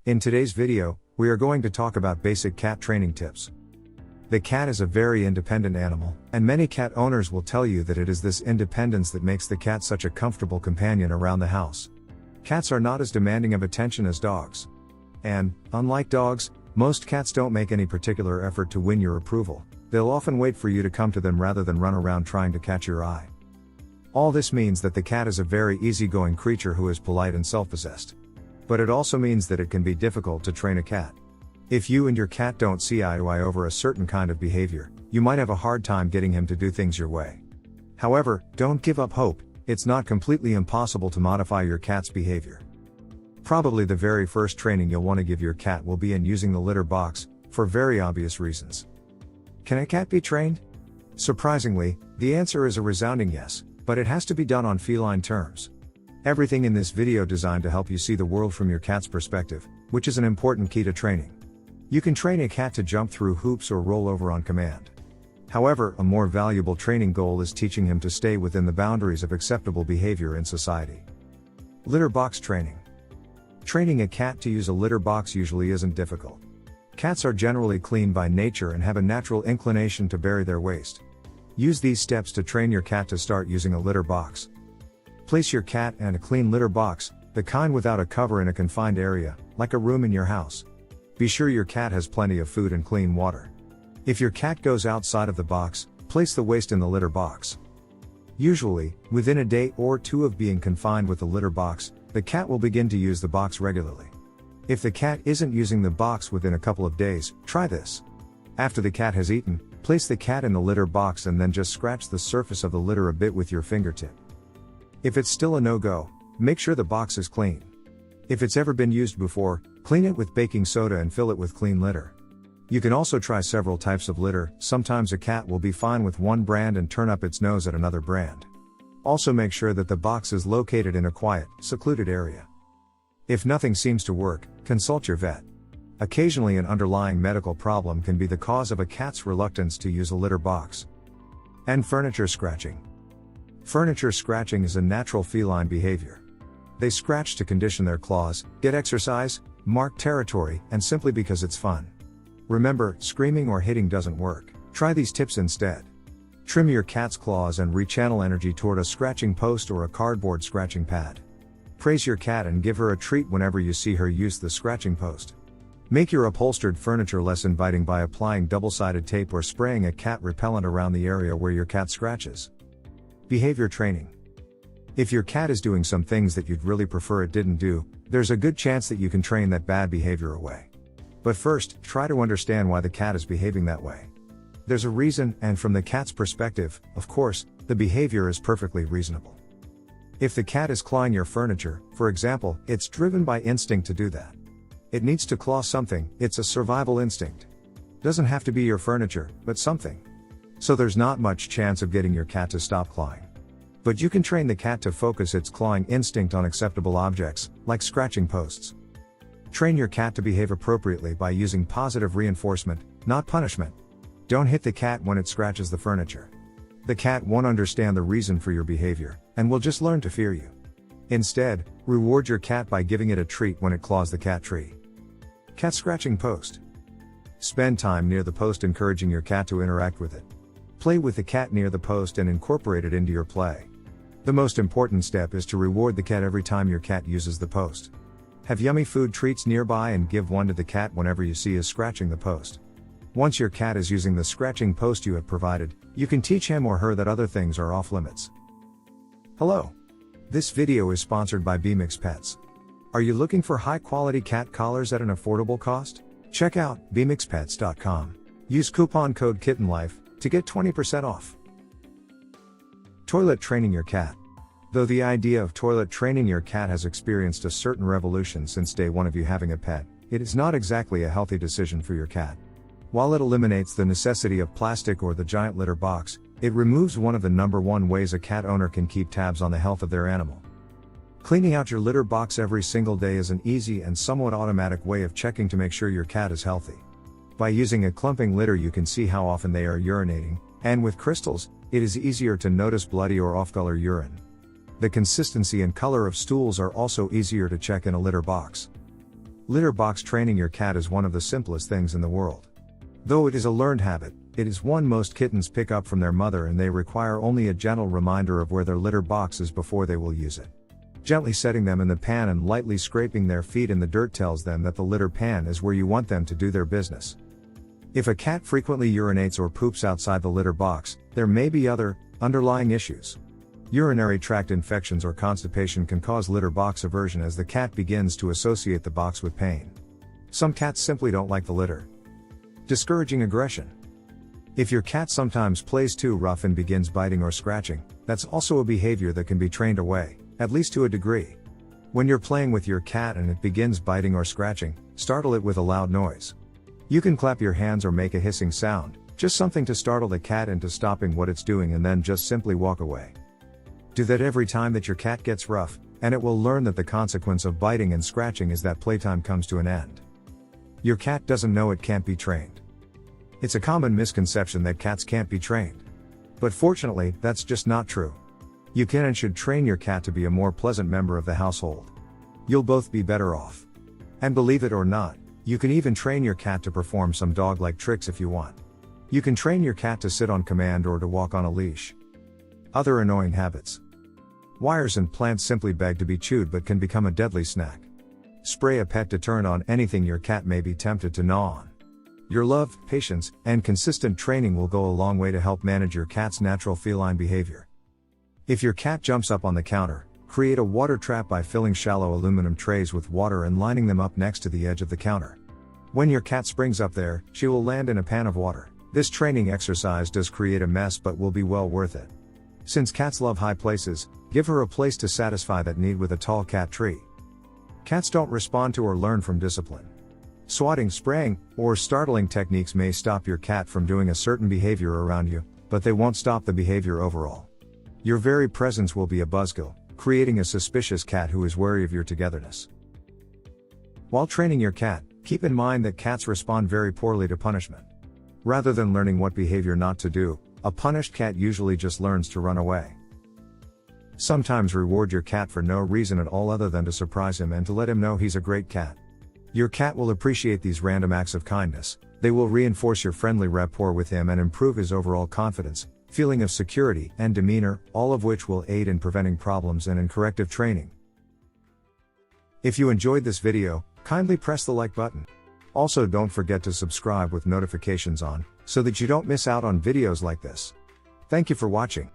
In today's video, we are going to talk about basic cat training tips. The cat is a very independent animal, and many cat owners will tell you that it is this independence that makes the cat such a comfortable companion around the house. Cats are not as demanding of attention as dogs. And, unlike dogs, most cats don't make any particular effort to win your approval. They'll often wait for you to come to them rather than run around trying to catch your eye. All this means that the cat is a very easygoing creature who is polite and self-possessed. But it also means that it can be difficult to train a cat. If you and your cat don't see eye to eye over a certain kind of behavior, you might have a hard time getting him to do things your way. However, don't give up hope. It's not completely impossible to modify your cat's behavior. Probably the very first training you'll want to give your cat will be in using the litter box, for very obvious reasons. Can a cat be trained? Surprisingly, the answer is a resounding yes, but it has to be done on feline terms. Everything in this video designed to help you see the world from your cat's perspective, which is an important key to training. You can train a cat to jump through hoops or roll over on command. However, a more valuable training goal is teaching him to stay within the boundaries of acceptable behavior in society. Litter box training. Training a cat to use a litter box usually isn't difficult. Cats are generally clean by nature and have a natural inclination to bury their waste. Use these steps to train your cat to start using a litter box. Place your cat in a clean litter box, the kind without a cover in a confined area, like a room in your house. Be sure your cat has plenty of food and clean water. If your cat goes outside of the box, place the waste in the litter box. Usually, within a day or two of being confined with the litter box, the cat will begin to use the box regularly. If the cat isn't using the box within a couple of days, try this. After the cat has eaten, place the cat in the litter box and then just scratch the surface of the litter a bit with your fingertip. If it's still a no-go, make sure the box is clean. If it's ever been used before, clean it with baking soda and fill it with clean litter. You can also try several types of litter. Sometimes a cat will be fine with one brand and turn up its nose at another brand. Also make sure that the box is located in a quiet, secluded area. If nothing seems to work, consult your vet. Occasionally an underlying medical problem can be the cause of a cat's reluctance to use a litter box. And furniture scratching. Furniture scratching is a natural feline behavior. They scratch to condition their claws, get exercise, mark territory, and simply because it's fun. Remember, screaming or hitting doesn't work. Try these tips instead. Trim your cat's claws and rechannel energy toward a scratching post or a cardboard scratching pad. Praise your cat and give her a treat whenever you see her use the scratching post. Make your upholstered furniture less inviting by applying double-sided tape or spraying a cat repellent around the area where your cat scratches. Behavior training. If your cat is doing some things that you'd really prefer it didn't do, there's a good chance that you can train that bad behavior away. But first, try to understand why the cat is behaving that way. There's a reason, and from the cat's perspective, of course, the behavior is perfectly reasonable. If the cat is clawing your furniture, for example, it's driven by instinct to do that. It needs to claw something, it's a survival instinct. Doesn't have to be your furniture, but something. So there's not much chance of getting your cat to stop clawing. But you can train the cat to focus its clawing instinct on acceptable objects, like scratching posts. Train your cat to behave appropriately by using positive reinforcement, not punishment. Don't hit the cat when it scratches the furniture. The cat won't understand the reason for your behavior, and will just learn to fear you. Instead, reward your cat by giving it a treat when it claws the cat tree. Cat scratching post. Spend time near the post encouraging your cat to interact with it. Play with the cat near the post and incorporate it into your play. The most important step is to reward the cat every time your cat uses the post. Have yummy food treats nearby and give one to the cat whenever you see is scratching the post. Once your cat is using the scratching post you have provided, you can teach him or her that other things are off limits. Hello. This video is sponsored by BMX Pets. Are you looking for high-quality cat collars at an affordable cost? Check out bmxpets.com. Use coupon code Kitten Life to get 20% off. Toilet training your cat. Though the idea of toilet training your cat has experienced a certain revolution since day one of you having a pet, it is not exactly a healthy decision for your cat. While it eliminates the necessity of plastic or the giant litter box, it removes one of the number one ways a cat owner can keep tabs on the health of their animal. Cleaning out your litter box every single day is an easy and somewhat automatic way of checking to make sure your cat is healthy. By using a clumping litter you can see how often they are urinating, and with crystals, it is easier to notice bloody or off-color urine. The consistency and color of stools are also easier to check in a litter box. Litter box training your cat is one of the simplest things in the world. Though it is a learned habit, it is one most kittens pick up from their mother, and they require only a gentle reminder of where their litter box is before they will use it. Gently setting them in the pan and lightly scraping their feet in the dirt tells them that the litter pan is where you want them to do their business. If a cat frequently urinates or poops outside the litter box, there may be other, underlying issues. Urinary tract infections or constipation can cause litter box aversion as the cat begins to associate the box with pain. Some cats simply don't like the litter. Discouraging aggression. If your cat sometimes plays too rough and begins biting or scratching, that's also a behavior that can be trained away, at least to a degree. When you're playing with your cat and it begins biting or scratching, startle it with a loud noise. You can clap your hands or make a hissing sound, just something to startle the cat into stopping what it's doing, and then just simply walk away. Do that every time that your cat gets rough, and it will learn that the consequence of biting and scratching is that playtime comes to an end. Your cat doesn't know it can't be trained. It's a common misconception that cats can't be trained. But fortunately, that's just not true. You can and should train your cat to be a more pleasant member of the household. You'll both be better off. And believe it or not, you can even train your cat to perform some dog-like tricks if you want. You can train your cat to sit on command or to walk on a leash. Other annoying habits. Wires and plants simply beg to be chewed but can become a deadly snack. Spray a pet deterrent on anything your cat may be tempted to gnaw on. Your love, patience, and consistent training will go a long way to help manage your cat's natural feline behavior. If your cat jumps up on the counter, create a water trap by filling shallow aluminum trays with water and lining them up next to the edge of the counter. When your cat springs up there, she will land in a pan of water. This training exercise does create a mess but will be well worth it. Since cats love high places, give her a place to satisfy that need with a tall cat tree. Cats don't respond to or learn from discipline. Swatting, spraying, or startling techniques may stop your cat from doing a certain behavior around you, but they won't stop the behavior overall. Your very presence will be a buzzkill, creating a suspicious cat who is wary of your togetherness. While training your cat, keep in mind that cats respond very poorly to punishment. Rather than learning what behavior not to do, a punished cat usually just learns to run away. Sometimes reward your cat for no reason at all other than to surprise him and to let him know he's a great cat. Your cat will appreciate these random acts of kindness. They will reinforce your friendly rapport with him and improve his overall confidence, feeling of security, and demeanor, all of which will aid in preventing problems and in corrective training. If you enjoyed this video, kindly press the like button. Also, don't forget to subscribe with notifications on, so that you don't miss out on videos like this. Thank you for watching.